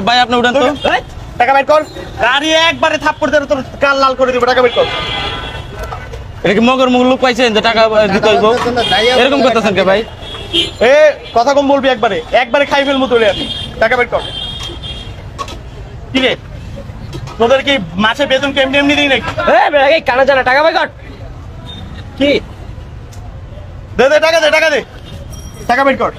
ভাই আপনি উঠান তো। টাকা বের কর। গাড়ি একবারে থাপ্পড় দিয়ে তোর কাল লাল করে দিব। টাকা বের কর। এটা কি মগর মুখ লোক পাইছেন যে টাকা দিতে হইব? এরকম করতেছেন কে ভাই? এ কথা কম বলবি একবারে। একবারে খাই ফেলবো তোরে আমি। টাকা বের কর। কি রে? তোদের কি মাসে বেতন কেমনি এমনি দিই নাকি? এই কানা জানা টাকা ভাই কর। কি? দে টাকা দে, টাকা দে। টাকা বের কর।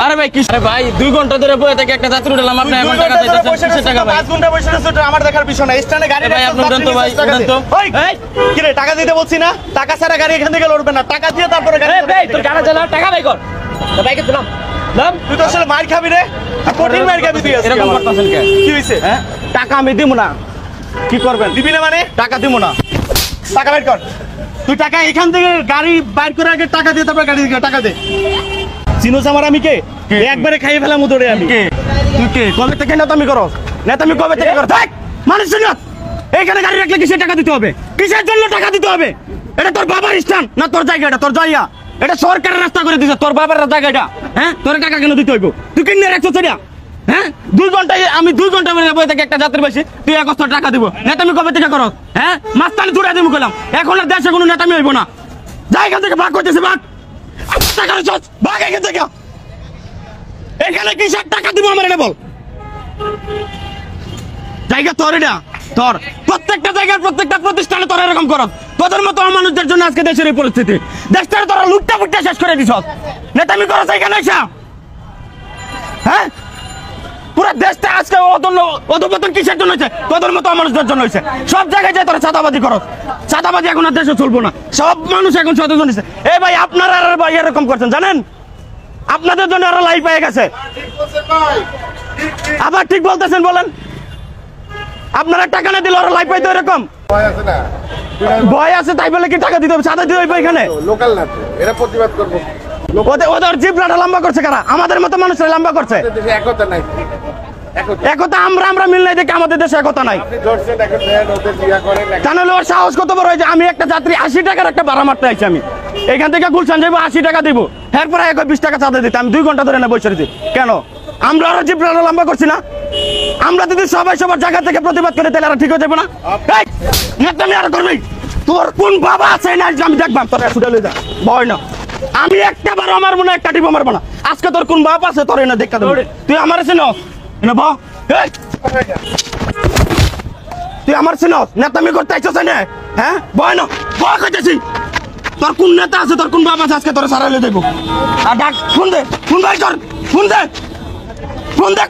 আরে ভাই কি? আরে ভাই 2 ঘন্টা ধরে বসে থেকে একটা যাত্রী উঠলাম, আপনি এখন টাকা চাইতেছেন কিসের টাকা ভাই? 5 ঘন্টা বসে আছিস তো আমার দেখার বিষয় না। স্ট্যান্ডে গাড়ি ভাই আপনি উঠান তো ভাই, উঠান তো। এই কি রে টাকা দিতে বলছি না? টাকা ছাড়া গাড়ি এখান থেকে লড়বে না। টাকা দিয়ে তারপরে গাড়ি। ভাই তোর কানা জানা টাকা ভাই কর। তো ভাইকে দিলাম। নাম তুই তো আসলে মার খাবি রে। কঠিন মার খাবি তুই আজকে। এরকম করতেছেন কে? কি হইছে? হ্যাঁ টাকা আমি দিব না। কি করবেন? দিবি না মানে? টাকা দিব না। টাকা বের কর। তুই টাকা এখান থেকে গাড়ি বাইর করার আগে টাকা দিয়ে তারপর গাড়ি দিকে টাকা দে। চিনোস আমার আমি কে? একবারে খাইয়ে ফেলাম ধরে আমি। কে? তুই কে? কবে থেকে নেতামি করো? নেতামি কবে থেকে করো? দেখ মানুষ না এইখানে গাড়ি রাখলে কিসের টাকা দিতে হবে? কিসের জন্য টাকা দিতে হবে? এটা তোর বাবার স্থান না তোর জায়গা? এটা তোর জায়গা। এটা সরকারের রাস্তা করে দিছে, তোর বাবার জায়গা এটা। হ্যাঁ তোর টাকা কেন দিতে হইব? তুই কিনে রাখছো সেটা? হ্যাঁ 2 ঘন্টায় আমি 2 ঘন্টা বসে থেকে একটা যাত্রী বেশি তুই 100 টাকা দিব। নেতামি কবে থেকে করো? হ্যাঁ মাস্তানি তুড়া দিব কইলাম। এখন আর দেশে কোনো নেতামি হইব না। জায়গা থেকে ভাগ করতেছে ভাগ। টাকা চল ভাগ এখান থেকে। এখানে কিসের টাকা দিব আমার এটা বল। জায়গা তোর এটা তোর। প্রত্যেকটা জায়গায় প্রত্যেকটা প্রতিষ্ঠানে তোর এরকম করো। তোদের মতো মানুষদের জন্য আজকে দেশের এই পরিস্থিতি। দেশটা তোরা লুটটা ফুটটা শেষ করে দিছ। নেতামি করো এখানে এসে। হ্যাঁ পুরো দেশটা আজকে অধপতন কিসের জন্য হয়েছে? তোদের মতো মানুষদের জন্য হয়েছে। সব জায়গায় যায় তোরা চাঁদাবাজি করো। চাঁদাবাজি এখন আর দেশে চলবো না। সব মানুষ এখন সচেতন হয়েছে। এই ভাই আপনারা আর ভাই এরকম করছেন জানেন? আপনাদের জন্য আরো লাইফ পেয়ে গেছে। আবার ঠিক বলতেছেন বলেন? আপনারা টাকা না দিলে ওরা লাইফ পাইতো এরকম? ভয় আছে তাই বলে কি টাকা দিতে হবে? চাঁদা দিতে হবে এখানে? লোকাল না তো, এরা প্রতিবাদ করবো। ওদের জিবলাটা লম্বা করছে কারা? আমাদের মতো মানুষরা লম্বা করছে। দেশে একতা নাই। একতা আমরা মিল নাই দেখে আমাদের দেশে একতা নাই। আপনি ধরছেন এখন দেন, ওদের বিয়া করেন। তাহলে ওর সাহস কত বড় হয়েছে? আমি একটা যাত্রী 80 টাকার একটা ভাড়া মারতে আইছি। আমি এখান থেকে গুলশান যাবো 80 টাকা দিব। এরপরে 20 টাকা চাঁদা দিতে আমি 2 ঘন্টা ধরে না বসে রয়েছি। কেন? আমরা ওরা জিবলাটা লম্বা করছি না? আমরা যদি সবাই সবার জায়গা থেকে প্রতিবাদ করি তাহলে আর ঠিক হয়ে যাবে না? নেতামি আর করবি? তোর কোন বাবা আছে না আমি দেখবাম। তোর ছুটে লয়ে যা ভয় না। আমি একটা বার আমার মনে একটা টিপ মারবো না। আজকে তোর কোন বাপ আছে তোর এনে দেখা দেবো। তুই আমার চিনস এনে ভ তুই আমার চিনস? নেতামি করতে আইছস না? হ্যাঁ ভয় না ভয় করতেছি। তোর কোন নেতা আছে তোর কোন বাপ আছে আজকে তোর সারাইলে দেখবো। আর ডাক ফোন দে, ফোন ভাই কর, ফোন দে, ফোন দে।